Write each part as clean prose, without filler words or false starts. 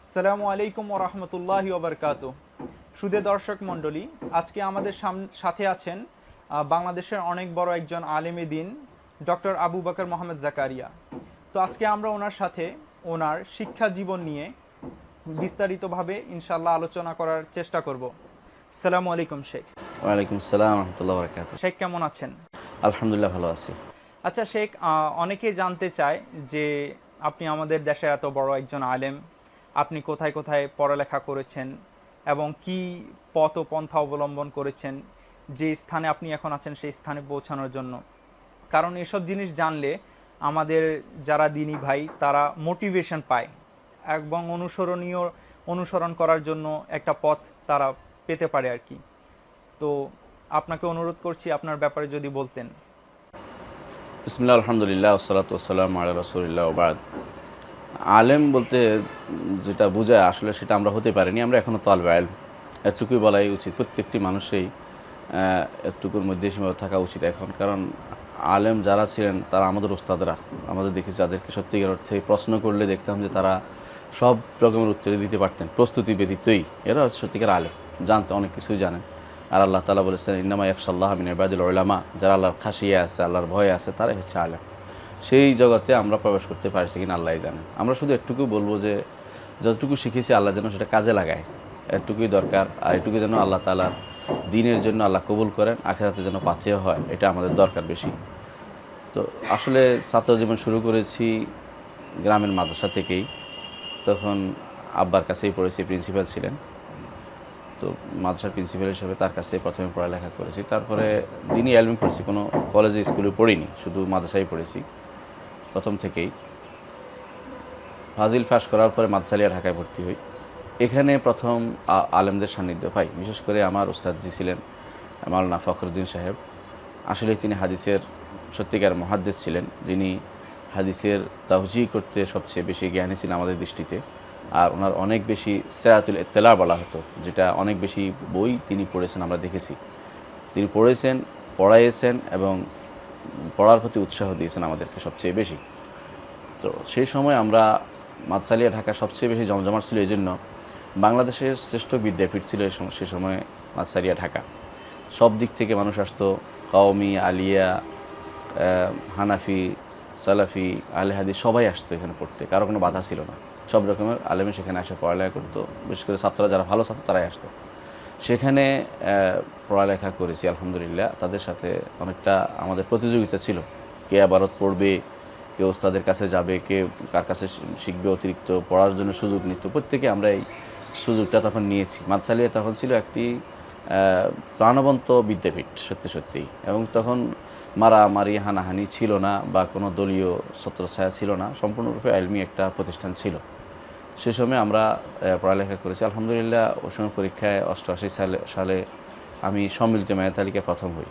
আসসালামু আলাইকুম ওয়া রাহমাতুল্লাহি ওয়া বারাকাতুহু। সুধী দর্শক মণ্ডলী, আজকে আমাদের সাথে আছেন বাংলাদেশের অনেক বড় একজন আলেমে দ্বীন ডক্টর আবু বকর মোহাম্মদ জাকারিয়া। তো আজকে আমরা ওনার সাথে ওনার শিক্ষা জীবন নিয়ে বিস্তারিতভাবে ইনশাআল্লাহ আলোচনা করার চেষ্টা করব। আসসালামু আলাইকুম শেখ। ওয়ালাইকুম আসসালাম ওয়া রাহমাতুল্লাহি ওয়া বারাকাতুহু। শেখ কেমন আছেন? আলহামদুলিল্লাহ ভালো আছি। আচ্ছা শেখ, অনেকেই জানতে চায় যে আপনি আমাদের দেশের এত বড় একজন আলেম, আপনি কোথায় কোথায় পড়ালেখা করেছেন এবং কি পথ ও পন্থা অবলম্বন করেছেন যে স্থানে আপনি এখন আছেন সেই স্থানে পৌঁছানোর জন্য। কারণ এসব জিনিস জানলে আমাদের যারা দিনী ভাই তারা মোটিভেশন পায় এবং অনুসরণ করার জন্য একটা পথ তারা পেতে পারে আর কি। তো আপনাকে অনুরোধ করছি আপনার ব্যাপারে যদি বলতেন। বিসমিল্লাহ, আলহামদুলিল্লাহ, ওয়াসসালাতু ওয়াসসালামু আলা রাসূলিল্লাহ ওয়া বাদ। আলেম বলতে যেটা বোঝায় আসলে সেটা আমরা হতে পারিনি, আমরা এখনও তালিবে ইলম, এতটুকুই বলাই উচিত। প্রত্যেকটি মানুষই এতটুকুর মধ্যে সীমাবদ্ধ থাকা উচিত এখন। কারণ আলেম যারা ছিলেন তারা আমাদের ওস্তাদরা, আমাদের দেখেছি যাদেরকে সত্যিকার অর্থে প্রশ্ন করলে দেখতাম যে তারা সব রকমের উত্তর দিতে পারতেন, প্রস্তুতি ব্যতীতই। এরা সত্যিকার আলেম, জানতে অনেক কিছুই জানেন। আর আল্লাহ তাআলা বলেছেন, ইন্নামা ইয়াখশাল্লাহ মিন ইবাদিল উলামা, যারা আল্লাহর খাশিয়া আছে, আল্লাহর ভয় আছে, তারাই হচ্ছে আলেম। সেই জগতে আমরা প্রবেশ করতে পারছি কিনা আল্লাহই জানেন। আমরা শুধু একটুকু বলবো যে যতটুকু শিখেছি আল্লাহ যেন সেটা কাজে লাগায়, এটুকুই দরকার। আর এটুকু যেন আল্লাহ তাআলার দ্বীনের জন্য আল্লাহ কবুল করেন, আখিরাতে যেন পাথেয় হয়, এটা আমাদের দরকার বেশি। তো আসলে ছাত্র জীবন শুরু করেছি গ্রামের মাদ্রাসা থেকেই। তখন আব্বার কাছেই পড়েছি, প্রিন্সিপাল ছিলেন, তো মাদ্রাসার প্রিন্সিপাল হিসেবে তার কাছে প্রথমে পড়ালেখা করেছি। তারপরে দিনই এলএম পড়েছি, কোনো কলেজে স্কুলে পড়িনি, শুধু মাদ্রাসায় পড়েছি প্রথম থেকেই। ফাজিল পাস করার পরে মাদ্রাসালিয়া ঢাকায় ভর্তি হই। এখানে প্রথম আলেমদের সান্নিধ্য পাই। বিশেষ করে আমার ওস্তাদজি ছিলেন মাওলানা ফখরুদ্দিন সাহেব। আসলে তিনি হাদিসের সত্যিকার মুহাদ্দিস ছিলেন, যিনি হাদিসের তাওজী করতে সবচেয়ে বেশি জ্ঞানী ছিলেন আমাদের দৃষ্টিতে। আর ওনার অনেক বেশি সিরাতুল ইত্তিলা বলা হতো, যেটা অনেক বেশি বই তিনি পড়েছেন, আমরা দেখেছি। তিনি পড়েছেন, পড়াইয়েছেন এবং পড়ার প্রতি উৎসাহ দিয়েছেন আমাদেরকে সবচেয়ে বেশি। তো সেই সময় আমরা মাদ্রাসালিয়া ঢাকা সবচেয়ে বেশি জমজমাট ছিল, এই জন্য বাংলাদেশের শ্রেষ্ঠ বিদ্যাপীঠ ছিল সে সময় মাদ্রাসালিয়া ঢাকা। সব দিক থেকে মানুষ আসতো, কওমি, আলিয়া, হানাফি, সালাফি, আহলে হাদিস সবাই আসতো এখানে পড়তে, কারো কোনো বাধা ছিল না। সব রকমের আলেমে সেখানে এসে পড়ালেখা করতো, বিশেষ করে ছাত্ররা যারা ভালো ছাত্র তারাই আসতো। সেখানে পড়ালেখা করেছি আলহামদুলিল্লাহ। তাদের সাথে অনেকটা আমাদের প্রতিযোগিতা ছিল, কে আবারত পড়বে, কে ওস্তাদের কাছে যাবে, কে কার কাছে শিখবে, অতিরিক্ত পড়ার জন্য সুযোগ নিত। প্রত্যেকে আমরা এই সুযোগটা তখন নিয়েছি। মাদ্রাসালিয়া তখন ছিল একটি প্রাণবন্ত বিদ্যাপীঠ সত্যি সত্যিই, এবং তখন মারামারি হানাহানি ছিল না বা কোনো দলীয় ছত্রছায়া ছিল না, সম্পূর্ণরূপে ইলমি একটা প্রতিষ্ঠান ছিল। সে সময় আমরা পড়ালেখা করেছি আলহামদুলিল্লাহ। ওই সময় পরীক্ষায় 88 সালে আমি সম্মিলিত মেধা তালিকায় প্রথম হই।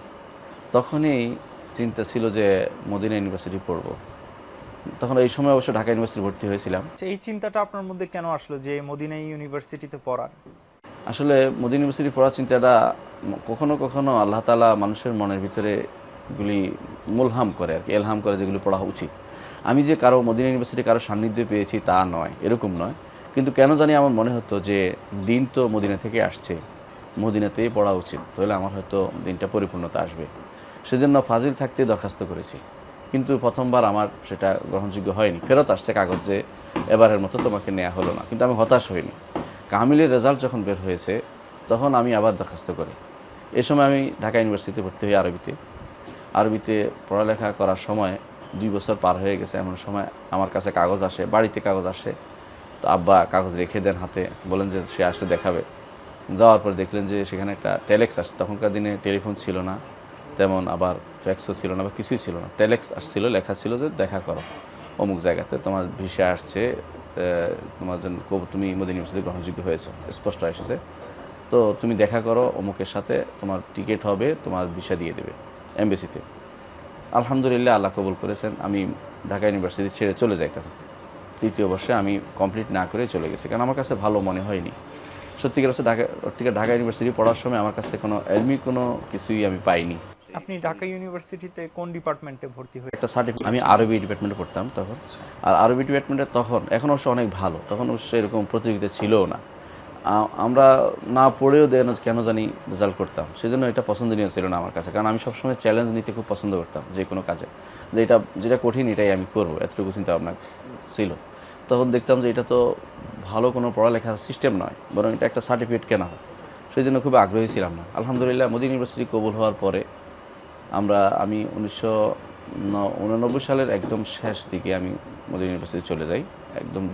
তখনই চিন্তা ছিল যে মদিনা ইউনিভার্সিটি পড়ব। তখন এই সময় অবশ্য ঢাকা ইউনিভার্সিটি ভর্তি হয়েছিলাম। এই চিন্তাটা আপনার মধ্যে কেন আসলো যে মদিনা ইউনিভার্সিটিতে পড়ার? আসলে মদিনা ইউনিভার্সিটি পড়ার চিন্তাটা কখনো কখনো আল্লাহ তাআলা মানুষের মনের ভিতরে এগুলি মুলহাম করে আর কি, এলহাম করে যেগুলি পড়া উচিত। আমি যে কারো মদিনা ইউনিভার্সিটি কারো সান্নিধ্য পেয়েছি তা নয়, এরকম নয়। কিন্তু কেন জানি আমার মনে হতো যে দিন তো মদিনা থেকে আসছে, মদিনাতেই পড়া উচিত, তাহলে আমার হয়তো দিনটা পরিপূর্ণতা আসবে। সেজন্য ফাজিল থাকতে দরখাস্ত করেছি। কিন্তু প্রথমবার আমার সেটা গ্রহণযোগ্য হয়নি, ফেরত আসছে কাগজ যে এবারের মতো তোমাকে নেওয়া হলো না। কিন্তু আমি হতাশ হইনি। কামিলের রেজাল্ট যখন বের হয়েছে তখন আমি আবার দরখাস্ত করি। এই সময় আমি ঢাকা ইউনিভার্সিটিতে ভর্তি হই আরবিতে পড়ালেখা করার সময় 2 বছর পার হয়ে গেছে। এমন সময় আমার কাছে কাগজ আসে, বাড়িতে কাগজ আসে। তো আব্বা কাগজ রেখে দেন হাতে, বলেন যে সে আসলে দেখাবে। যাওয়ার পর দেখলেন যে সেখানে একটা টেলেক্স আসছে। তখনকার দিনে টেলিফোন ছিল না তেমন, আবার ফ্যাক্সও ছিল না বা কিছুই ছিল না। টেলেক্স আসছিল, লেখা ছিল যে দেখা করো অমুক জায়গাতে, তোমার ভিসা আসছে, তোমার জন্য তুমি মদিনা ইউনিভার্সিটি গ্রহণযোগ্য হয়েছো, স্পষ্ট এসেছে। তো তুমি দেখা করো অমুকের সাথে, তোমার টিকিট হবে, তোমার ভিসা দিয়ে দেবে এমবেসিতে। আলহামদুলিল্লাহ আল্লাহ কবুল করেছেন। আমি ঢাকা ইউনিভার্সিটি ছেড়ে চলে যাই। তখন 3য় বর্ষে আমি কমপ্লিট না করে চলে গেছি, কারণ আমার কাছে ভালো মনে হয়নি। সত্যিকার হচ্ছে ঢাকা ইউনিভার্সিটি পড়ার সময় আমার কাছে কোনো এলমি কোনো কিছুই আমি পাইনি। আপনি ঢাকা ইউনিভার্সিটিতে কোন ডিপার্টমেন্টে ভর্তি হয়ে? একটা সার্টিফিকেট, আমি আরবি ডিপার্টমেন্টে পড়তাম তখন। আর আরবি ডিপার্টমেন্টে তখন, এখন অবশ্য অনেক ভালো, তখন অবশ্য এরকম প্রতিযোগিতা ছিলও না। আমরা না পড়েও কেন জানি রেজাল্ট করতাম, সেজন্য এটা পছন্দনীয় ছিল না আমার কাছে, কারণ আমি সবসময় চ্যালেঞ্জ নিতে খুব পছন্দ করতাম যে কোনো কাজে, যে যেটা কঠিন এটাই আমি করবো, এতটুকু চিন্তা ভাবনা ছিল। তখন দেখতাম যে এটা তো ভালো কোনো পড়ালেখার সিস্টেম নয়, বরং এটা একটা সার্টিফিকেট কেনা হয়, সেই জন্য খুব আগ্রহী ছিলাম না। আলহামদুলিল্লাহ মদিনা ইউনিভার্সিটি কবুল হওয়ার পরে আমি 1989 সালের একদম শেষ দিকে আমি মদিনা ইউনিভার্সিটি চলে যাই, একদম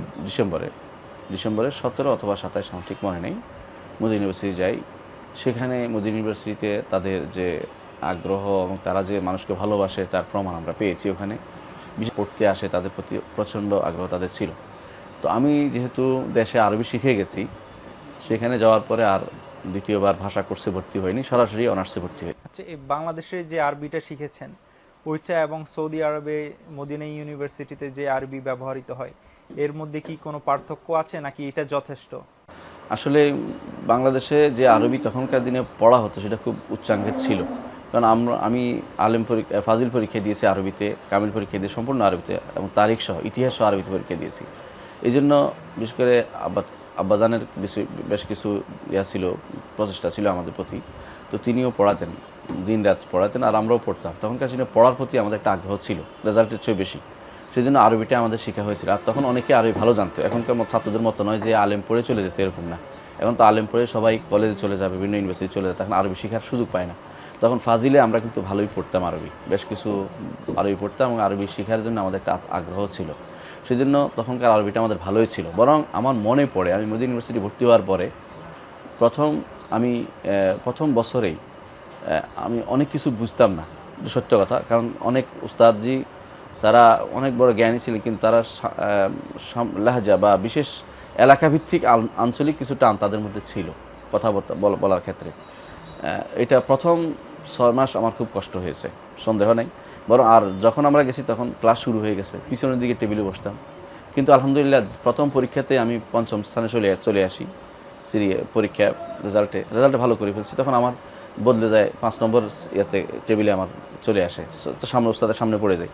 ডিসেম্বরের 17 অথবা 27 আমার ঠিক মনে নেই। মদিনা ইউনিভার্সিটি যাই, সেখানে মদিনা ইউনিভার্সিটিতে তাদের যে আগ্রহ এবং তারা যে মানুষকে ভালোবাসে তার প্রমাণ আমরা পেয়েছি ওখানে। বিশেষ পড়তে আসে তাদের প্রতি প্রচণ্ড আগ্রহ তাদের ছিল। তো আমি যেহেতু দেশে আরবি শিখে গেছি, সেখানে যাওয়ার পরে আর দ্বিতীয়বার ভাষা কোর্সে ভর্তি হয়নি, সরাসরি অনার্সে ভর্তি হই। আচ্ছা, এই বাংলাদেশে যে আরবিটা শিখেছেন ওইটা এবং সৌদি আরবে মদিনা ইউনিভার্সিটিতে যে আরবি ব্যবহৃত হয়, এর মধ্যে কি কোনো পার্থক্য আছে নাকি এটা যথেষ্ট? আসলে বাংলাদেশে যে আরবি তখনকার দিনে পড়া হতো সেটা খুব উচ্চাঙ্গের ছিল, কারণ আমি আলেম পরীক্ষা, ফাজিল পরীক্ষা দিয়েছি আরবিতে, কামিল পরীক্ষা দিয়ে সম্পূর্ণ আরবিতে, এবং তারিখ সহ ইতিহাস সহ আরবিতে পরীক্ষা দিয়েছি। এই জন্য বিশেষ করে আব্বাজানের বেশ কিছু ছিল, প্রচেষ্টা ছিল আমাদের প্রতি। তো তিনিও পড়াতেন, দিন রাত পড়াতেন, আর আমরাও পড়তাম। তখনকার দিনে পড়ার প্রতি আমাদের একটা আগ্রহ ছিল, রেজাল্টের চেয়ে বেশি, সেই জন্য আরবিটা আমাদের শেখা হয়েছিল। আর তখন অনেকে আরবি ভালো জানতো, এখনকার ছাত্রদের মতো নয় যে আলেম পড়ে চলে যেত, এরকম না। এখন তো আলেম পড়ে সবাই কলেজে চলে যায়, বিভিন্ন ইউনিভার্সিটি চলে যায়, তখন আরবি শেখার সুযোগ পায় না। তখন ফাজিলে আমরা কিন্তু ভালোই পড়তাম আরবি, বেশ কিছু আরবি পড়তাম, এবং আরবি শেখার জন্য আমাদের একটা আগ্রহ ছিল, সেই জন্য তখনকার আরবিটা আমাদের ভালোই ছিল। বরং আমার মনে পড়ে আমি মদিনা ইউনিভার্সিটি ভর্তি হওয়ার পরে প্রথম বছরেই আমি অনেক কিছু বুঝতাম না, সত্য কথা। কারণ অনেক উস্তাদজি তারা অনেক বড় জ্ঞানী ছিলেন, কিন্তু তারা লাহাজা বা বিশেষ এলাকাভিত্তিক আঞ্চলিক কিছু টান তাদের মধ্যে ছিল কথাবার্তা বলার ক্ষেত্রে। এটা প্রথম 6 মাস আমার খুব কষ্ট হয়েছে, সন্দেহ নেই। বরং আর যখন আমরা গেছি তখন ক্লাস শুরু হয়ে গেছে, পিছনের দিকে টেবিলে বসতাম। কিন্তু আলহামদুলিল্লাহ প্রথম পরীক্ষাতে আমি 5ম স্থানে চলে আসি। পরীক্ষা রেজাল্টে ভালো করে ফেলছি, তখন আমার বদলে যায় 5 নম্বর টেবিলে আমার চলে আসে, তো উস্তাদের সামনে পড়ে যায়।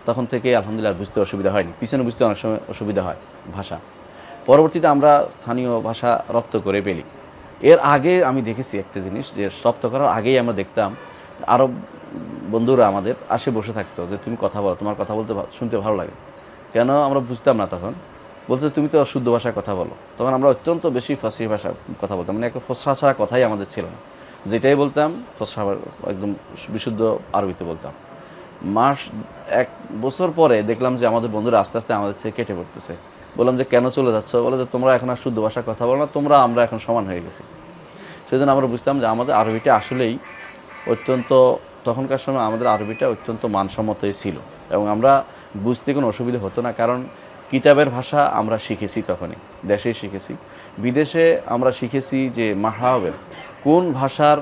তখন থেকে আলহামদুলিল্লাহ বুঝতে অসুবিধা হয়নি, পিছনে বুঝতে অনেক সময় অসুবিধা হয় ভাষা। পরবর্তীতে আমরা স্থানীয় ভাষা রপ্ত করে ফেলি। এর আগে আমি দেখেছি একটা জিনিস, যে রপ্ত করার আগেই আমরা দেখতাম আরব বন্ধুরা আমাদের আসে বসে থাকতো, যে তুমি কথা বলো, তোমার কথা বলতে শুনতে ভালো লাগে। কেন আমরা বুঝতাম না, তখন বলতে তুমি তো শুদ্ধ ভাষায় কথা বলো। তখন আমরা অত্যন্ত বেশি ফার্সি ভাষা কথা বলতাম, মানে একটা ফসা ছাড়া কথাই আমাদের ছিল না, যেটাই বলতাম ফসা একদম বিশুদ্ধ আরবিতে বলতাম। এক বছর পরে দেখলাম যে আমাদের বন্ধুরা আস্তে আস্তে আমাদের থেকে কেটে পড়তেছে। বললাম যে কেন চলে যাচ্ছ? বলে যে তোমরা এখন আর শুদ্ধ ভাষায় কথা বলো না, আমরা এখন সমান হয়ে গেছি। সেই জন্য আমরা বুঝতাম যে আমাদের আরবিটা আসলেই অত্যন্ত, তখনকার সময় আমাদের আরবিটা অত্যন্ত মানসম্মতই ছিল, এবং আমরা বুঝতে কোনো অসুবিধা হতো না। কারণ কিতাবের ভাষা আমরা শিখেছি, তখনই দেশেই শিখেছি, বিদেশে আমরা শিখেছি যে মাহরাবের কোন ভাষার,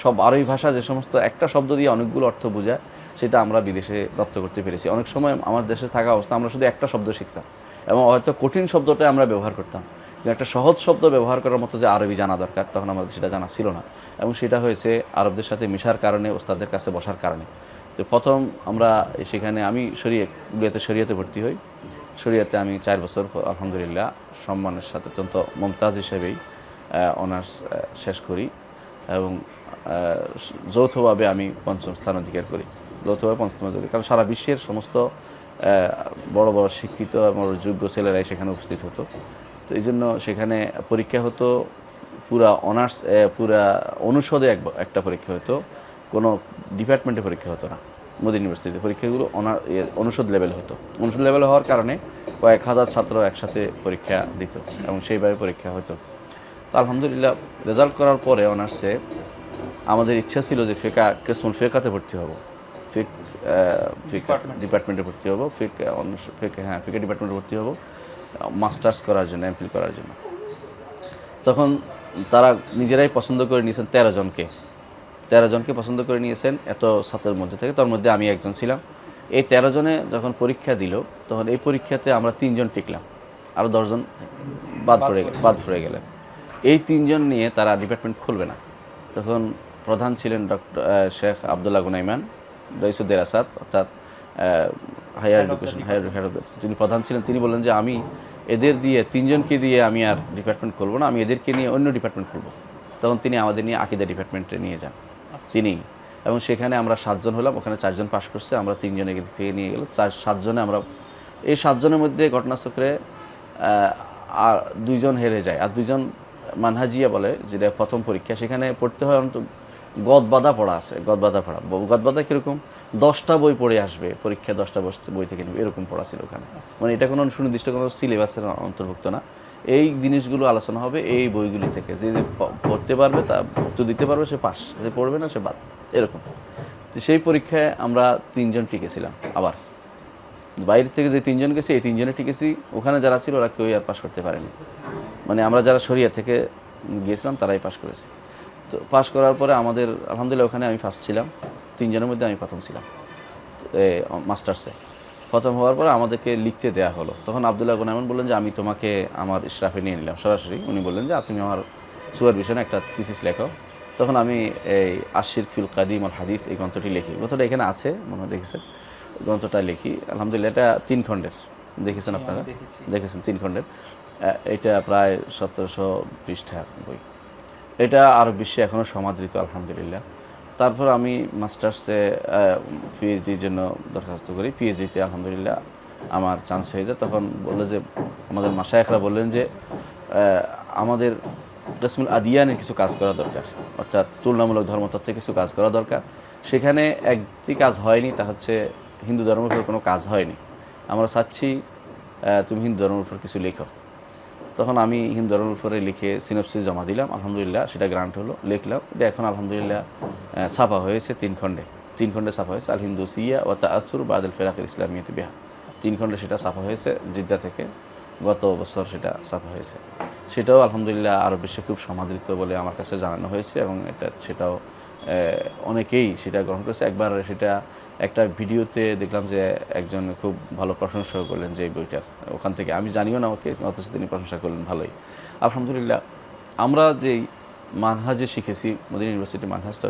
সব আরবি ভাষা যে সমস্ত একটা শব্দ দিয়ে অনেকগুলো অর্থ বোঝায়, সেটা আমরা বিদেশে রপ্ত করতে পেরেছি। অনেক সময় আমার দেশে থাকা অবস্থা আমরা শুধু একটা শব্দ শিখতাম, এবং হয়তো কঠিন শব্দটা আমরা ব্যবহার করতাম, কিন্তু একটা সহজ শব্দ ব্যবহার করার মতো যে আরবি জানা দরকার, তখন আমাদের সেটা জানা ছিল না। এবং সেটা হয়েছে আরবদের সাথে মেশার কারণে, ওস্তাদের কাছে বসার কারণে। তো প্রথম আমরা সেখানে, আমি শরিয়াতে ভর্তি হই। শরিয়াতে আমি 4 বছর আলহামদুলিল্লাহ সম্মানের সাথে অত্যন্ত মমতাজ হিসেবেই অনার্স শেষ করি, এবং যৌথভাবে আমি 5ম স্থান অধিকার করি। যৌথভাবে 5ম স্থান অধিকার, কারণ সারা বিশ্বের সমস্ত বড় বড় শিক্ষিত এবং যোগ্য ছেলেরাই সেখানে উপস্থিত হতো। তো এই জন্য সেখানে পরীক্ষা হতো পুরা অনার্স, পুরা অনুষদে একটা পরীক্ষা হতো, কোনো ডিপার্টমেন্টে পরীক্ষা হতো না। মদিনা ইউনিভার্সিটিতে পরীক্ষাগুলো অনুষদ লেভেল হতো। অনুষদ লেভেল হওয়ার কারণে কয়েক হাজার ছাত্র একসাথে পরীক্ষা দিত, এবং সেইভাবে পরীক্ষা হতো। তো আলহামদুলিল্লাহ রেজাল্ট করার পরে অনার্সে আমাদের ইচ্ছা ছিল যে ফেকাতে ভর্তি হব, ফিকা ডিপার্টমেন্টে ভর্তি হব, ফিকা ডিপার্টমেন্টে ভর্তি হব মাস্টার্স করার জন্য, এমফিল করার জন্য। তখন তারা নিজেরাই পছন্দ করে নিয়েছেন 13 জনকে পছন্দ করে নিয়েছেন এত ছাত্রের মধ্যে থেকে, তার মধ্যে আমি একজন ছিলাম। এই 13 জনে যখন পরীক্ষা দিল, তখন এই পরীক্ষাতে আমরা 3 জন টিকলাম, আরও 10 জন বাদ পড়ে গেলেন। এই 3 জন নিয়ে তারা ডিপার্টমেন্ট খুলবে না। তখন প্রধান ছিলেন ডক্টর শেখ আবদুল্লাহ গুনাইমান রইসুদ্দের আসাদ, অর্থাৎ হায়ার এডুকেশন তিনি প্রধান ছিলেন। তিনি বললেন যে আমি এদের দিয়ে 3 জনকে দিয়ে আমি আর ডিপার্টমেন্ট খুলবো না, আমি এদেরকে নিয়ে অন্য ডিপার্টমেন্ট খুলবো। তখন তিনি আমাদের নিয়ে আকিদা ডিপার্টমেন্টে নিয়ে যান তিনি, এবং সেখানে আমরা 7 জন হলাম, ওখানে 4 জন পাশ করছে, আমরা 3 জনে এদিক থেকে নিয়ে গেল, 7 জনে আমরা। এই 7 জনের মধ্যে ঘটনাচক্রে আর 2 জন হেরে যায়, আর 2 জন মানহাজিয়া বলে, যেটা প্রথম পরীক্ষা, সেখানে পড়তে হয় অন্তত গদবাধা পড়া আছে। গদবাধা কীরকম, 10টা বই পড়ে আসবে পরীক্ষা, 10টা বই থেকে নেবে, এরকম পড়া ছিল ওখানে। মানে এটা কোনো সুনির্দিষ্ট কোনো সিলেবাসের অন্তর্ভুক্ত না। এই জিনিসগুলো আলোচনা হবে এই বইগুলি থেকে, যে পড়তে পারবে তা উত্তর দিতে পারবে সে পাস, যে পড়বে না সে বাদ, এরকম। তো সেই পরীক্ষায় আমরা 3 জন টিকেছিলাম। আবার বাইরে থেকে যে 3 জন গেছি, এই 3 জনে টিকেছি। ওখানে যারা ছিল ওরা কেউই আর পাশ করতে পারেনি। মানে আমরা যারা শরিয়া থেকে গিয়েছিলাম তারাই পাশ করেছি। তো পাশ করার পরে আমাদের আলহামদুলিল্লাহ ওখানে আমি ফার্স্ট ছিলাম, 3 জনের মধ্যে আমি প্রথম ছিলাম মাস্টার্সে। প্রথম হওয়ার পরে আমাদেরকে লিখতে দেওয়া হলো। তখন আবদুল্লাহ গুনাইমান বললেন যে আমি তোমাকে আমার ইশরাফে নিয়ে নিলাম সরাসরি। উনি বললেন যে তুমি আমার সুপারভিশনে একটা থিসিস লেখো। তখন আমি এই আশির ফিল কাদিম আল হাদিস এই গ্রন্থটি লিখি। গ্রন্থটা এখানে আছে, মনে হয় দেখেছেন, গ্রন্থটা লিখি। আলহামদুলিল্লাহ এটা 3 খণ্ডের, দেখেছেন আপনারা, দেখেছেন 3 খণ্ডের। এটা প্রায় 1700 পৃষ্ঠার বই। এটা আরও বিশ্বে এখনও সমাদৃত আলহামদুলিল্লাহ। তারপর আমি মাস্টার্সে পিএইচডির জন্য দরখাস্ত করি। পিএইচডিতে আলহামদুলিল্লাহ আমার চান্স হয়ে যায়। তখন বললো যে আমাদের মাশায়েখরা বললেন যে আমাদের রসমুল আদিয়ানের কিছু কাজ করা দরকার, অর্থাৎ তুলনামূলক ধর্মতত্ত্বে কিছু কাজ করা দরকার। সেখানে একটি কাজ হয়নি, তা হচ্ছে হিন্দু ধর্মের উপর কোনো কাজ হয়নি। আমরা চাচ্ছি তুমি হিন্দু ধর্মের উপর কিছু লেখো। তখন আমি হিন্দু ধর্মের উপরে লিখে সিনপসিস জমা দিলাম। আলহামদুলিল্লাহ সেটা গ্রান্ট হলো, লিখলাম। এটা এখন আলহামদুলিল্লাহ ছাপা হয়েছে 3 খণ্ডে। 3 খণ্ডে ছাপা হয়েছে, আল হিন্দুসিয়া ও তাআসসুর বাদাল ফিরাকিল ইসলামিয়াতি বিহা। 3 খণ্ডে সেটা ছাপা হয়েছে জিদ্দা থেকে, গত বছর সেটা ছাপা হয়েছে। সেটাও আলহামদুলিল্লাহ আরও বেশি খুব সমাদৃত বলে আমার কাছে জানানো হয়েছে, এবং সেটাও অনেকেই সেটা গ্রহণ করেছে। একবার সেটা একটা ভিডিওতে দেখলাম যে একজন খুব ভালো প্রশংসা করলেন যে এই বইটার, ওখান থেকে আমি জানিও না ওকে, অথচ তিনি প্রশংসা করলেন ভালোই। আলহামদুলিল্লাহ আমরা যেই মানহাজে শিখেছি, মদিনা ইউনিভার্সিটির মানহাজটা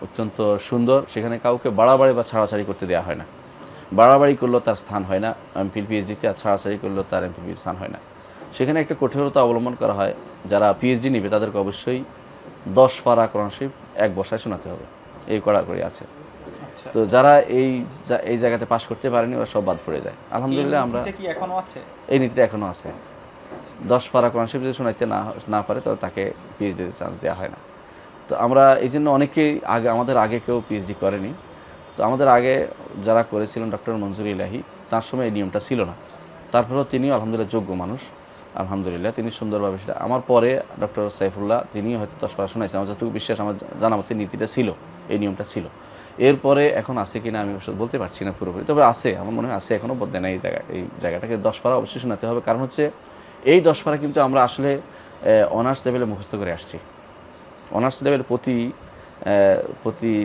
অত্যন্ত সুন্দর। সেখানে কাউকে বাড়াবাড়ি বা ছাড়াছাড়ি করতে দেওয়া হয় না। বাড়াবাড়ি করলেও তার স্থান হয় না এমফিল পিএইচডিতে, আর ছাড়াছাড়ি করলেও তার এমফিল স্থান হয় না। সেখানে একটা কঠোরতা অবলম্বন করা হয়, যারা পিএইচডি নেবে তাদেরকে অবশ্যই 10 পারা কোরআন শরীফ 1 বসায় শোনাতে হবে, এই কড়াকড়ি আছে। তো যারা এই জায়গাতে পাশ করতে পারেনি ওরা সব বাদ পড়ে যায়। আলহামদুলিল্লাহ আমরা এই নীতিটা এখনো আছে। 10 পারা কোরআন শরীফ যদি শোনাইতে না পারে তবে তাকে পিএইচডিতে চান্স দেওয়া হয় না। তো আমরা এই জন্য অনেকেই আমাদের আগে কেউ পিএইচডি করেনি। তো আমাদের আগে যারা করেছিলেন ডক্টর মনজুর ইলাহি, তার সময় এই নিয়মটা ছিল না। তারপরেও তিনিও আলহামদুলিল্লাহ যোগ্য মানুষ, আলহামদুলিল্লাহ তিনি সুন্দরভাবে সেটা। আমার পরে ডক্টর সাইফুল্লাহ তিনিও হয়তো 10 পারা শোনাইছেন, আমার যতটুকু বিশ্বাস, আমার জানা মতে নীতিটা ছিল, এই নিয়মটা ছিল। এরপরে এখন আছে কিনা আমি অবশ্য বলতে পারছি না পুরোপুরি, তবে আছে, আমার মনে হয় আছে, এখনও বদলে না এই জায়গাটাকে। 10 পারা অবশ্যই শোনাতে হবে, কারণ হচ্ছে এই 10 পারা কিন্তু আমরা আসলে অনার্স লেভেলে মুখস্থ করে আসছি। অনার্স লেভেল প্রতি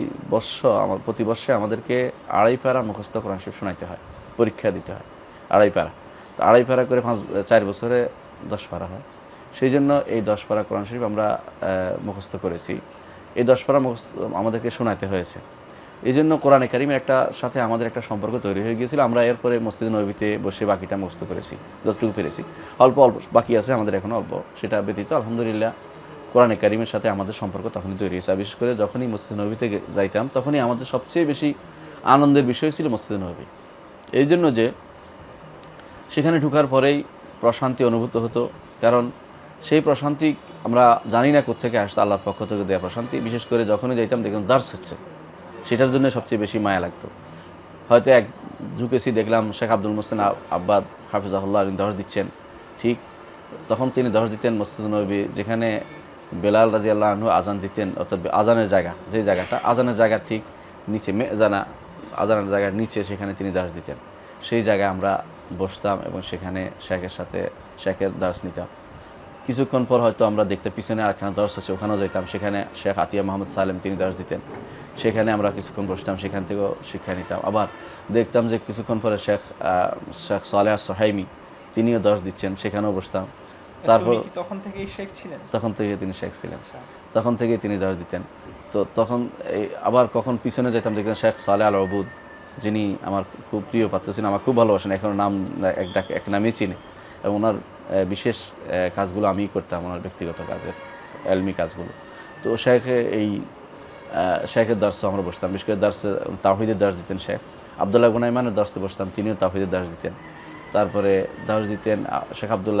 বর্ষে আমাদেরকে 2.5 পারা মুখস্থ কোরআন শরীফ শোনাইতে হয়, পরীক্ষা দিতে হয় 2.5 পারা। তো 2.5 পারা করে 4 বছরে 10 পারা হয়। সেই জন্য এই 10 পারা কোরআন শরীফ আমরা মুখস্থ করেছি। এই 10 পারা মুখস্থ আমাদেরকে শোনাইতে হয়েছে। এই জন্য কোরআনে কারিমের সাথে আমাদের একটা সম্পর্ক তৈরি হয়ে গিয়েছিল। আমরা এরপরে মসজিদ নববীতে বসে বাকিটা মুখস্থ করেছি, যতটুকু পেরেছি। অল্প বাকি আছে আমাদের এখনও অল্প, সেটা ব্যতীত আলহামদুলিল্লাহ কোরআনে কারিমের সাথে আমাদের সম্পর্ক তখনই তৈরি হয়েছে। বিশেষ করে যখনই মসজিদ নববীতে যাইতাম তখনই আমাদের সবচেয়ে বেশি আনন্দের বিষয় ছিল মসজিদ নববী। এই জন্য যে সেখানে ঢোকার পরেই প্রশান্তি অনুভূত হতো, কারণ সেই প্রশান্তি আমরা জানি না কোত্থেকে আসতো, আল্লাহর পক্ষ থেকে দেওয়া প্রশান্তি। বিশেষ করে যখনই যাইতাম দেখলাম দার্স হচ্ছে, সেটার জন্য সবচেয়ে বেশি মায়া লাগতো। হয়তো ঢুকেছি, দেখলাম শেখ আব্দুল মোহসেন আব্বাদ হাফিজাহুল্লাহ দর্শ দিচ্ছেন, ঠিক তখন তিনি দর্শ দিতেন মসজিদ নববী, যেখানে বেলাল রাদিয়াল্লাহু আনহু আজান দিতেন, অর্থাৎ আজানের জায়গা, যে জায়গাটা আজানের জায়গার ঠিক নিচে আজানের জায়গার নিচে, সেখানে তিনি দার্স দিতেন। সেই জায়গায় আমরা বসতাম এবং সেখানে শেখের দার্স নিতাম। কিছুক্ষণ পর হয়তো আমরা দেখতে পিছনে আরেকখানে দার্স আছে, ওখানেও যেতাম। সেখানে শেখ আতিয়া মোহাম্মদ সালেম তিনি দার্স দিতেন, সেখানে আমরা কিছুক্ষণ বসতাম, সেখান থেকেও শিক্ষা নিতাম। আবার দেখতাম যে কিছুক্ষণ পরে শেখ সালেহ সোহাইমি তিনিও দার্স দিচ্ছেন, সেখানেও বসতাম। তারপর উনি কি তখন থেকেই শেখ ছিলেন? তখন থেকে তিনি শেখ ছিলেন, আচ্ছা। তখন থেকেই তিনি দর্শ দিতেন। তো তখন আবার কখন পিছনে যেতাম দেখবেন শেখ সালেহ আল আবুদ, যিনি আমার খুব প্রিয় পাত্র ছিলেন, আমার খুব ভালোবাসেন, এখনও নাম এক নামেই চিনি, এবং ওনার বিশেষ কাজগুলো আমিই করতাম, ওনার ব্যক্তিগত কাজের এলমি কাজগুলো। তো শেখের দর্শে আমরা বসতাম, বিশেষ করে দর্শে তাওহীদের দর্শ দিতেন শেখ। আবদুল্লাহ গুনাইমানের দর্শে বসতাম, তিনিও তাওহীদের দর্শ দিতেন। তারপরে দর্শ দিতেন শেখ আব্দুল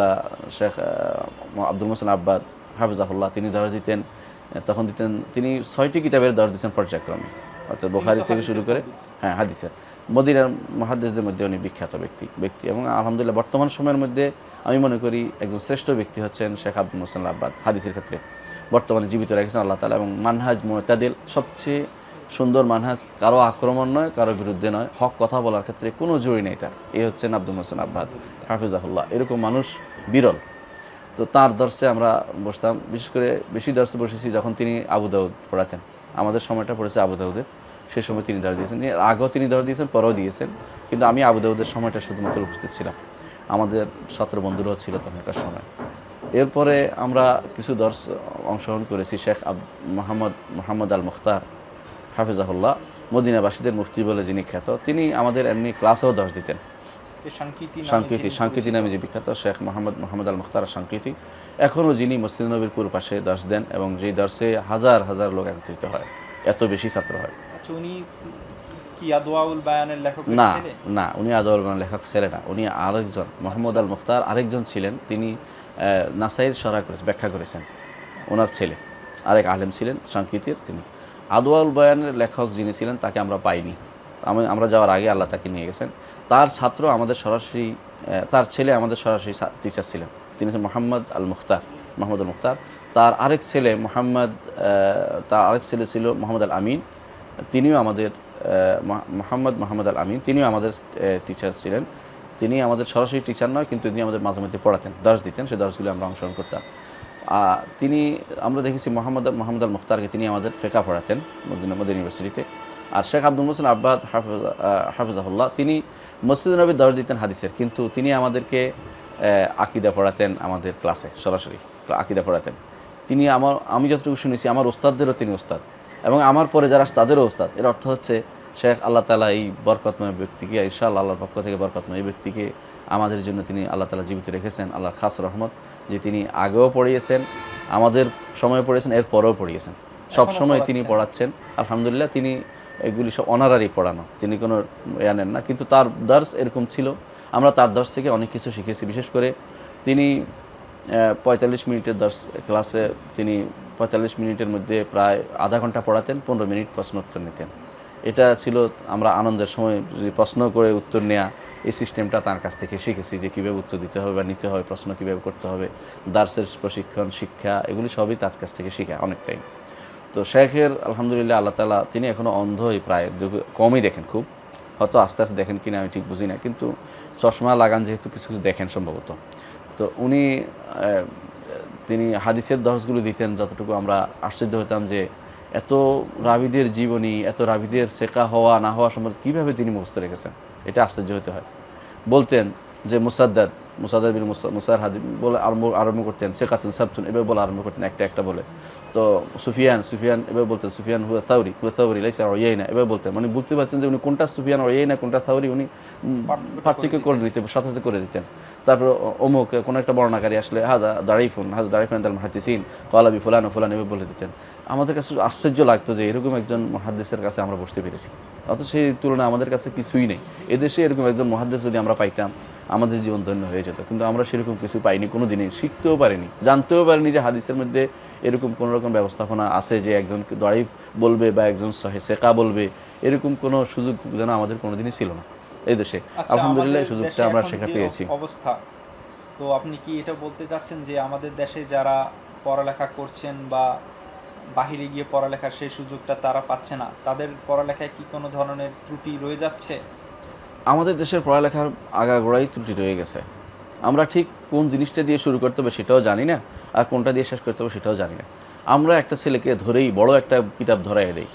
মোহসেন আব্বাদ হাফিজাহুল্লাহ, তিনি দর্শ দিতেন। তখন দিতেন তিনি 6টি কিতাবের দর্শ দিতেন পর্যায়ক্রমে, অর্থাৎ বুখারী থেকে শুরু করে, হ্যাঁ, হাদিসের। মদিনার মুহাদ্দিসদের মধ্যে উনি বিখ্যাত ব্যক্তি এবং আলহামদুলিল্লাহ বর্তমান সময়ের মধ্যে আমি মনে করি একজন শ্রেষ্ঠ ব্যক্তি হচ্ছেন শেখ আব্দুল মোহসেন আব্বাদ, হাদিসের ক্ষেত্রে বর্তমানে জীবিত রেখেছেন আল্লাহ তাআলা। এবং মানহাজ মুতাদিল, সবচেয়ে সুন্দর মানহাজ, কারো আক্রমণ নয়, কারো বিরুদ্ধে নয়, হক কথা বলার ক্ষেত্রে কোনো জড়ি নেই তার। এই হচ্ছেন আব্দুল মোহসেন আব্বাদ হাফিজাহুল্লাহ, এরকম মানুষ বিরল। তো তার দর্শে আমরা বসতাম, বিশেষ করে বেশি দর্শে বসেছি যখন তিনি আবু দাউদ পড়াতেন। আমাদের সময়টা পড়েছে আবু দাউদের, সেই সময় তিনি দর্শ দিয়েছেন, আগেও তিনি দর্শ দিয়েছেন, পরেও দিয়েছেন, কিন্তু আমি আবু দাউদের সময়টা শুধুমাত্র উপস্থিত ছিলাম, আমাদের ছাত্র বন্ধুরাও ছিল তখনকার সময়। এরপরে আমরা কিছু দর্শ অংশগ্রহণ করেছি। শেখ মোহাম্মদ আল মুখতার হাফিজাহুল্লাহ, মদিনাবাসীদের মুফতি বলে যিনি খ্যাত, তিনি আমাদের এমনি ক্লাসেও দর্শ দিতেন। সাংকীতি নামে যে বিখ্যাত শেখ মোহাম্মদ আল মুখতার সাংকীতি, এখনও যিনি মসজিদ নবীর পুরো পাশে দর্শ দেন, এবং যেই দর্শে হাজার হাজার লোক একত্রিত হয়, এত বেশি ছাত্র হয়। উনি কি আদওয়াউল বায়ানের লেখক না ছিলেন? না, উনি আদওয়াউল বায়ানের লেখক ছিলেন না, উনি আরেকজন মোহাম্মদ আল মুখতার আরেকজন ছিলেন, তিনি নাসাইর শরহ করেছেন, ব্যাখ্যা করেছেন, ওনার ছেলে আরেক আলেম ছিলেন সাংকীতির। তিনি আদওয়াউল বায়ানের লেখক যিনি ছিলেন তাকে আমরা পাইনি, আমরা যাওয়ার আগে আল্লাহ তাকে নিয়ে গেছেন। তার ছাত্র আমাদের সরাসরি, তার ছেলে আমাদের সরাসরি টিচার ছিলেন, তিনি ছিলেন মাহমুদ আল মুখতার। তার আরেক ছেলে ছিল মোহাম্মদ আল আমিন, তিনিও আমাদের মোহাম্মদ আল আমিন, তিনিও আমাদের টিচার ছিলেন। তিনি আমাদের সরাসরি টিচার নয়, কিন্তু তিনি আমাদের মাঝে মধ্যে পড়াতেন, দর্শ দিতেন, সেই দর্শগুলো আমরা অংশগ্রহণ করতাম। আমরা দেখেছি মোহাম্মদ আল মুখতারকে, তিনি আমাদের ফিকহ পড়াতেন মদিনা ইউনিভার্সিটিতে। আর শেখ আব্দুল মোহসেন আব্বাদ হাফিজাহুল্লাহ, তিনি মসজিদ নবীর দর্শ দিতেন হাদিসের, কিন্তু তিনি আমাদেরকে আকীদা পড়াতেন, আমাদের ক্লাসে সরাসরি আকীদা পড়াতেন। আমি যতটুকু শুনেছি আমার ওস্তাদদেরও তিনি ওস্তাদ, এবং আমার পরে যারা তাদেরও ওস্তাদ। এর অর্থ হচ্ছে শেখ, আল্লাহ তাআলা এই বরকতময় ব্যক্তিকে, ইনশাআল্লাহ আল্লাহর পক্ষ থেকে বরকতময় এই ব্যক্তিকে আমাদের জন্য তিনি আল্লাহ তাআলা জীবিত রেখেছেন, আল্লাহর খাস রহমত, যে তিনি আগেও পড়িয়েছেন, আমাদের সময় পড়িয়েছেন, এর পরেও পড়িয়েছেন, সব সময় তিনি পড়াচ্ছেন। আলহামদুলিল্লাহ, তিনি এগুলি সব অনারারি পড়ানো, তিনি কোনো নেন না, কিন্তু তার দর্শ এরকম ছিল, আমরা তার দর্শ থেকে অনেক কিছু শিখেছি। বিশেষ করে তিনি 45 মিনিটের ক্লাসে তিনি 45 মিনিটের মধ্যে প্রায় আধা ঘন্টা পড়াতেন, 15 মিনিট প্রশ্ন উত্তর নিতেন। এটা ছিল আমরা আনন্দের সময় প্রশ্ন করে উত্তর নেওয়া, এই সিস্টেমটা তার কাছ থেকে শিখেছি, যে কীভাবে উত্তর দিতে হবে বা নিতে হয়, প্রশ্ন কীভাবে করতে হবে, দার্সের প্রশিক্ষণ, শিক্ষা, এগুলি সবই তার কাছ থেকে শিখা অনেকটাই। তো শেখের আলহামদুলিল্লাহ আল্লাহ তাআলা, তিনি এখনও অন্ধই, প্রায় কমই দেখেন, খুব হয়তো আস্তে আস্তে দেখেন কিনা আমি ঠিক বুঝি না, কিন্তু চশমা লাগান যেহেতু কিছু কিছু দেখেন সম্ভবত। তো তিনি হাদিসের দর্শগুলো দিতেন, যতটুকু আমরা আশ্চর্য হতাম যে এত রাবিদের জীবনী, এত রাবিদের শেখা হওয়া না হওয়া সম্বন্ধে কীভাবে তিনি মুখস্থ রেখেছেন, এটা আশ্চর্য হতে হয়। বলতেন যে মুসাদ্দাদ বিন মুসার হাদি বলে আরম্ভ করতেন, শেখাতুন সাবতুন এভাবে বলে আরম্ভ করতেন, একটা বলে। তো সুফিয়ান এভাবে বলতেন, সুফিয়ান হুয়া থাউরি লাইসা উয়াইনা এভাবে বলতেন, মানে বুঝতে পারতেন যে উনি কোনটা সুফিয়ান উয়াইনা কোনটা থাউরি, উনি পার্থক্য করে দিতেন, সাথে করে দিতেন। তারপর অমুক কোনো একটা বর্ণাকারী আসলে হাজা দারিফুন আল মুহাদ্দিসিন ক্বালা বি ফুলান ও ফুলান এভাবে বলে দিতেন। আমাদের কাছে আশ্চর্য লাগতো যে এরকম একজন মুহাদ্দিসের কাছে আমরা বসতে পেরেছি, অথচ সেই তুলনায় আমাদের কাছে কিছুই নেই। এদেশে এরকম একজন মুহাদ্দিস যদি আমরা পাইতাম, আমাদের জীবন ধন্য হয়ে যেত, কিন্তু আমরা সেরকম কিছু পাইনি, কোনো দিনই শিখতেও পারিনি, জানতেও পারিনি যে হাদিসের মধ্যে এরকম কোনো রকম ব্যবস্থাপনা আছে যে একজন দাঈফ বলবে বা একজন সেকা বলবে, এরকম কোনো সুযোগ যেন আমাদের কোনোদিনই ছিল না এই দেশে। আলহামদুলিল্লাহ এই সুযোগটা আমরা শেখা পেয়েছি। অবস্থা, তো আপনি কি এটা বলতে চাচ্ছেন যে আমাদের দেশে যারা পড়ালেখা করছেন বা বাহিরে গিয়ে পড়ালেখার সেই সুযোগটা তারা পাচ্ছে না, তাদের পড়ালেখায় কি কোনো ধরনের ত্রুটি রয়ে যাচ্ছে? আমাদের দেশের পড়ালেখার আগাগোড়াই ত্রুটি রয়ে গেছে। আমরা ঠিক কোন জিনিসটা দিয়ে শুরু করতে হবে সেটাও জানি না, আর কোনটা দিয়ে শেষ করতে হবে সেটাও জানি না। আমরা একটা ছেলেকে ধরেই বড় একটা কিতাব ধরাই দেই,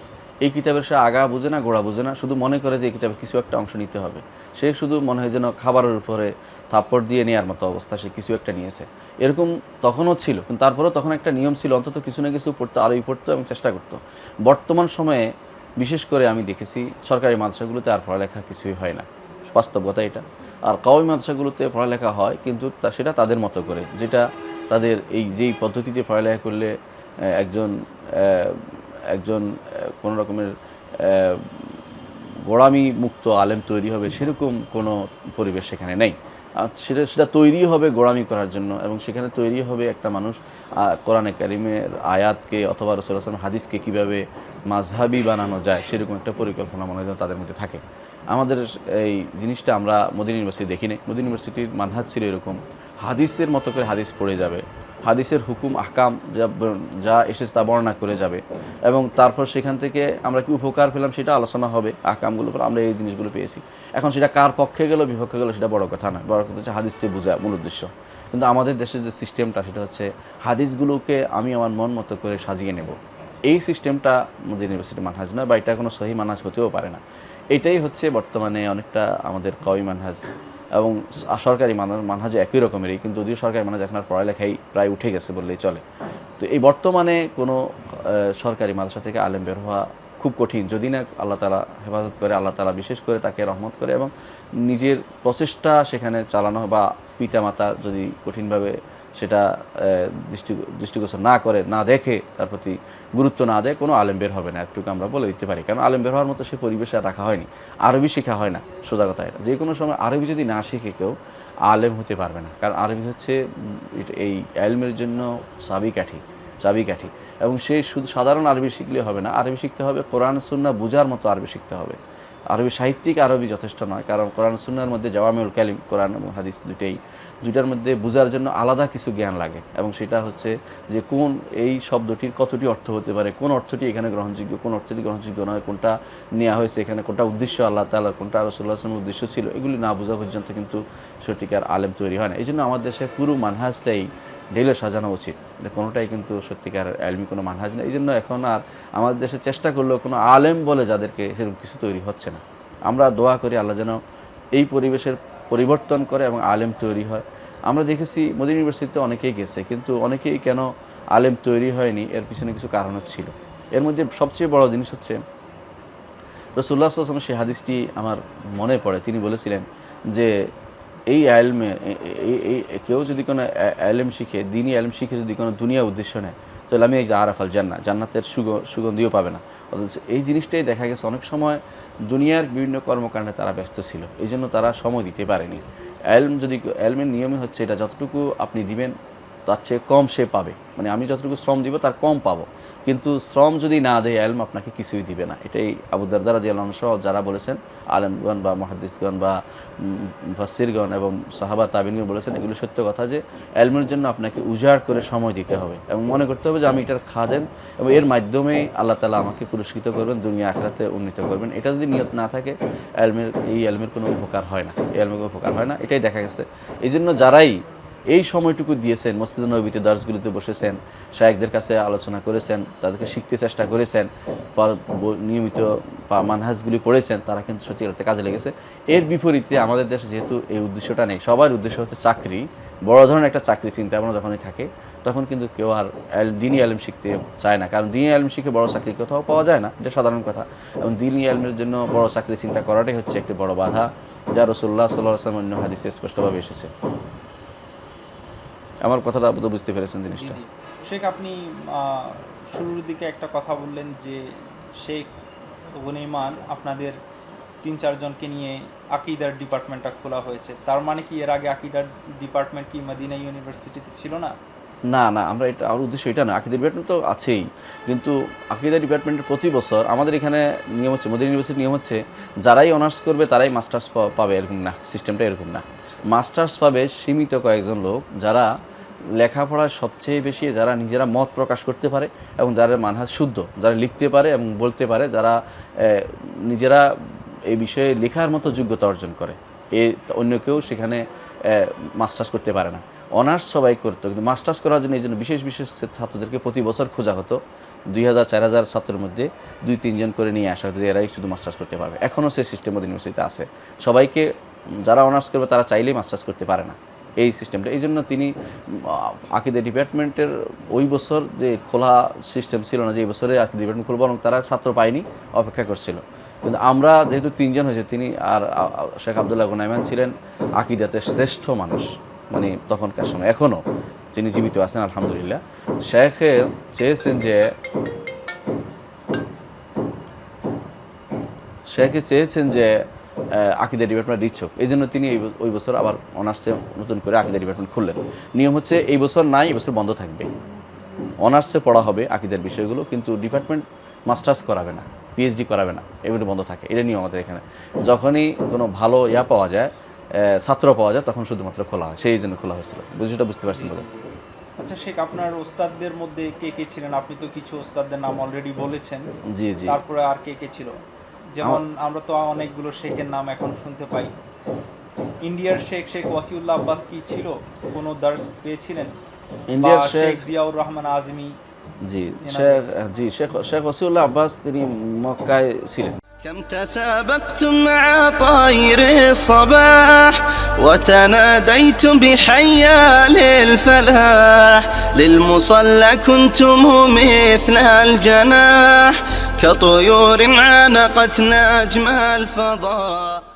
এই কিতাবের সে আগা বুঝে না, গোড়া বুঝে না, শুধু মনে করে যে এই কিতাবে কিছু একটা অংশ নিতে হবে। সে শুধু মনে হয় যেন খাবারের উপরে থাপ্পড় দিয়ে নেওয়ার মতো অবস্থা, সে কিছু একটা নিয়েছে, এরকম তখনও ছিল। কিন্তু তারপরেও তখন একটা নিয়ম ছিল, অন্তত কিছু না কিছু পড়তো, আরোই পড়তো এবং চেষ্টা করতো। বর্তমান সময়ে বিশেষ করে আমি দেখেছি সরকারি মাদ্রাসাগুলোতে আর পড়ালেখা কিছুই হয় না, বাস্তবতা এটা। আর কওমি মাদ্রাসাগুলোতে পড়ালেখা হয়, কিন্তু সেটা তাদের মতো করে, যেটা তাদের যেই পদ্ধতিতে পড়ালেখা করলে একজন একজন কোনো রকমের গোড়ামি মুক্ত আলেম তৈরি হবে, সেরকম কোনো পরিবেশ সেখানে নেই। সেটা তৈরি হবে গোড়ামি করার জন্য, এবং সেখানে তৈরি হবে একটা মানুষ কোরআনে কারিমের আয়াতকে অথবা রাসূলুল্লাহ সাল্লাল্লাহু আলাইহি ওয়াসাল্লাম হাদিসকে কীভাবে মাযহাবি বানানো যায়, সেরকম একটা পরিকল্পনা মনে হয় তাদের মধ্যে থাকে। আমাদের এই জিনিসটা আমরা মদিনা ইউনিভার্সিটি দেখি নাই। মদিনা ইউনিভার্সিটির মানহাজ ছিল এরকম, হাদিসের মতো করে হাদিস পড়ে যাবে, হাদিসের হুকুম আহকাম যা এসেছে তা বর্ণনা করে যাবে, এবং তারপর সেখান থেকে আমরা কি উপকার পেলাম সেটা আলোচনা হবে, আহকামগুলো পর আমরা এই জিনিসগুলো পেয়েছি। এখন সেটা কার পক্ষে গেল বিপক্ষে গেল সেটা বড় কথা নয়, বড় কথা হচ্ছে হাদিসটি বোঝা মূল উদ্দেশ্য। কিন্তু আমাদের দেশের যে সিস্টেমটা সেটা হচ্ছে হাদিসগুলোকে আমি আমার মন মতো করে সাজিয়ে নেব, এই সিস্টেমটা মদিনা ইউনিভার্সিটি মানহাজ নয়, বা এটা কোনো সহি মানহাজ হতেও পারে না। এটাই হচ্ছে বর্তমানে অনেকটা আমাদের কওমি মানহাজ এবং সরকারি মানহাজও একই রকমেরই, কিন্তু যদিও সরকারি মানহাজ এখন আর পড়ালেখাই প্রায় উঠে গেছে বললেই চলে। তো এই বর্তমানে কোনো সরকারি মাদ্রাসা থেকে আলেম বের হওয়া খুব কঠিন, যদি না আল্লাহ তাআলা হেফাজত করে, আল্লাহ তাআলা বিশেষ করে তাকে রহমত করে এবং নিজের প্রচেষ্টা সেখানে চালানো, বা পিতামাতা যদি কঠিনভাবে সেটা দৃষ্টিগোচর না করে, না দেখে, তার প্রতি গুরুত্ব না দেয়, কোনো আলেম বের হবে না, একটুকু আমরা বলে দিতে পারি। কারণ আলেম বের হওয়ার মতো সে পরিবেশে আর রাখা হয়নি, আরবি শেখা হয় না, সোজা কথা এটা। যে কোনো সময় আরবি যদি না শিখে কেউ আলেম হতে পারবে না, কারণ আরবি হচ্ছে এই ইলমের জন্য চাবিকাঠি। এবং সে শুধু সাধারণ আরবি শিখলে হবে না, আরবি শিখতে হবে কোরআন সুন্নাহ বুঝার মতো আরবি শিখতে হবে। আরবি সাহিত্যিক আরবি যথেষ্ট নয়, কারণ কোরআন সুন্নাহর মধ্যে জাওয়ামিউল কালিম, কোরআন এবং হাদিস দুইটার মধ্যে বোঝার জন্য আলাদা কিছু জ্ঞান লাগে, এবং সেটা হচ্ছে যে কোন এই শব্দটির কতটি অর্থ হতে পারে, কোন অর্থটি এখানে গ্রহণযোগ্য, কোন অর্থটি গ্রহণযোগ্য নয়, কোনটা নেওয়া হয়েছে এখানে, কোনটা উদ্দেশ্য আল্লাহ তাআলার, কোনটা রাসূলুল্লাহ সাল্লাল্লাহু আলাইহি ওয়াসাল্লামের উদ্দেশ্য ছিল, এগুলি না বোঝা পর্যন্ত কিন্তু সত্যিকার আলেম তৈরি হয় না। এই জন্য আমাদের দেশের পুরো মানহাজটাই ঢেলে সাজানো উচিত, কোনোটাই কিন্তু সত্যিকার এলমি কোনো মানহাজ নেই। এই জন্য এখন আর আমাদের দেশে চেষ্টা করলেও কোনো আলেম বলে যাদেরকে সেরকম কিছু তৈরি হচ্ছে না। আমরা দোয়া করি আল্লাহ যেন এই পরিবেশের পরিবর্তন করে এবং আলেম তৈরি হয়। আমরা দেখেছি মদিনা ইউনিভার্সিটিতে অনেকেই গেছে, কিন্তু অনেকেই কেন আলেম তৈরি হয়নি, এর পিছনে কিছু কারণ ছিল। এর মধ্যে সবচেয়ে বড় জিনিস হচ্ছে রাসূলুল্লাহ সাল্লাল্লাহু আলাইহি ওয়াসাল্লাম সেই হাদিসটি আমার মনে পড়ে, তিনি বলেছিলেন যে এই ইলমে কেউ যদি কোনো ইলম শিখে, দ্বীনি ইলম শিখে যদি কোনো দুনিয়া উদ্দেশ্য নেয়, তাহলে আমি এই যে আরাফাল জান্নাহ, জান্নাতের সুগন্ধিও পাবে না। অথচ এই জিনিসটাই দেখা গেছে অনেক সময় দুনিয়ার বিভিন্ন কর্মকাণ্ডে তারা ব্যস্ত ছিল, এই জন্য তারা সময় দিতে পারেনি। ইলমের নিয়মই হচ্ছে এটা, যতটুকু আপনি দিবেন তার চেয়ে কম সে পাবে, মানে আমি যতটুকু শ্রম দিব তার কম পাবো, কিন্তু শ্রম যদি না দেয় ইলম আপনাকে কিছুই দিবে না। এটাই আবু দারদা রাদিয়াল্লাহু আনহু সহ যারা বলেছেন, আলেমগণ বা মুহাদ্দিসগণ বা মুফাসসিরগণ এবং সাহাবা তাবিঈনগণ বলেছেন, এগুলো সত্য কথা যে ইলমের জন্য আপনাকে উজাড় করে সময় দিতে হবে এবং মনে করতে হবে যে আমি এটার খাদেম এবং এর মাধ্যমেই আল্লাহ তাআলা আমাকে পুরস্কৃত করবেন, দুনিয়া আখিরাতে উন্নীত করবেন। এটা যদি নিয়ত না থাকে ইলমের কোনো উপকার হয় না, এটাই দেখা গেছে। এই জন্য যারাই এই সময়টুকু দিয়েছেন, মসজিদে নববীতে দর্শগুলিতে বসেছেন, শায়েখদের কাছে আলোচনা করেছেন, তাদেরকে শিখতে চেষ্টা করেছেন, নিয়মিত মানহাজগুলি পড়েছেন, তারা কিন্তু সত্যিকার কাজে লেগেছে। এর বিপরীতে আমাদের দেশে যেহেতু এই উদ্দেশ্যটা নেই, সবার উদ্দেশ্য হচ্ছে চাকরি, বড় ধরনের একটা চাকরি চিন্তা ভাবনা যখনই থাকে, তখন কিন্তু কেউ আর দ্বীনি ইলম শিখতে চায় না, কারণ দ্বীনি ইলম শিখে বড় চাকরি কোথাও পাওয়া যায় না, এটা সাধারণ কথা। এবং দ্বীনি ইলমের জন্য বড় চাকরি চিন্তা করাটাই হচ্ছে একটি বড় বাধা, যা রাসূলুল্লাহ সাল্লাল্লাহু আলাইহি ওয়াসাল্লাম অন্য হাদিসে স্পষ্টভাবে এসেছে। আমার কথাটা তো বুঝতে পেরেছেন জিনিসটা। জি শেখ, আপনি শুরুর দিকে একটা কথা বললেন যে শেখ গুনাইমান আপনাদের ৩-৪ জনকে নিয়ে আকীদার ডিপার্টমেন্টটা খোলা হয়েছে, তার মানে কি এর আগে আকীদার ডিপার্টমেন্ট কি মদিনা ইউনিভার্সিটিতে ছিল না? না, আমরা এটা, আমার উদ্দেশ্য এটা না। আকীদা ডিপার্টমেন্ট তো আছেই, কিন্তু আকীদা ডিপার্টমেন্টের প্রতি বছর আমাদের এখানে নিয়ম হচ্ছে, মদিনা ইউনিভার্সিটির নিয়ম হচ্ছে যারাই অনার্স করবে তারাই মাস্টার্স পাবে, এরকম না, সিস্টেমটা এরকম না। মাস্টার্স পাবে সীমিত কয়েকজন লোক, যারা লেখাপড়ায় সবচেয়ে বেশি, যারা নিজেরা মত প্রকাশ করতে পারে এবং যারা মানহাজ শুদ্ধ, যারা লিখতে পারে এবং বলতে পারে, যারা নিজেরা এই বিষয়ে লেখার মতো যোগ্যতা অর্জন করে। অন্য কেউ সেখানে মাস্টার্স করতে পারে না। অনার্স সবাই করতো, কিন্তু মাস্টার্স করার জন্য এই জন্য বিশেষ ছাত্রদেরকে প্রতি বছর খোঁজা হতো। 2000-4000 ছাত্রের মধ্যে 2-3 জন করে নিয়ে আসা হতো, এরাই শুধু মাস্টার্স করতে পারবে। এখনও সেই সিস্টেম মদিনা ইউনিভার্সিটিতে আছে। সবাইকে যারা অনার্স করবে তারা চাইলেই মাস্টার্স করতে পারে না, এই সিস্টেমটা। এই জন্য তিনি আকিদা ডিপার্টমেন্টের ওই বছর যে খোলা সিস্টেম ছিল না, যে এই বছরে আকিদা ডিপার্টমেন্ট খুলব, বরং তারা ছাত্র পায়নি, অপেক্ষা করছিল। কিন্তু আমরা যেহেতু 3 জন হয়েছে, তিনি আর শেখ আবদুল্লাহ গুনাইমান ছিলেন আকিদাতে শ্রেষ্ঠ মানুষ, মানে তখনকার সময়, এখনও যিনি জীবিত আছেন আলহামদুলিল্লাহ। শেখে চেয়েছেন যে আকিদা ডিপার্টমেন্ট ইচ্ছুক, এই জন্য তিনি ওই বছর আবার অনার্সে নতুন করে আকিদা ডিপার্টমেন্ট খুললেন। নিয়ম হচ্ছে এই বছর নাই, এই বছর বন্ধ থাকবে, অনার্সে পড়া হবে আকিদার বিষয়গুলো, কিন্তু ডিপার্টমেন্ট মাস্টার্স করাবে না, পিএইচডি করাবে না, এগুলো বন্ধ থাকে। এটা নিয়ম আমাদের এখানে। যখনই কোনো ভালো পাওয়া যায়, ছাত্র পাওয়া যায়, তখন শুধুমাত্র খোলা হয়, সেই জন্য খোলা হয়েছিল। বুঝতে পারছেন? আচ্ছা শেখ, আপনার ওস্তাদদের মধ্যে কে কে ছিলেন? আপনি তো কিছু ওস্তাদদের নাম অলরেডি বলেছেন, জি জি। তারপরে আর কে কে ছিল? যেমন আমরা তো অনেকগুলো শেখের নাম এখন শুনতে পাই। ইন্ডিয়ার শেখ ওয়াসিউল্লাহ আব্বাস কি ছিল? কোনো দার্স পেয়েছিলেন? ইন্ডিয়ার শেখ জিয়াউর রহমান আজমি? শেখ ওয়াসিউল্লাহ আব্বাস তিনি মক্কায় ছিলেন। كم تسابقتم مع طير الصباح وتناديتم بحيا للفلاح للمصلى كنتم مثل الجناح كطيور عانقت نجم الفضاء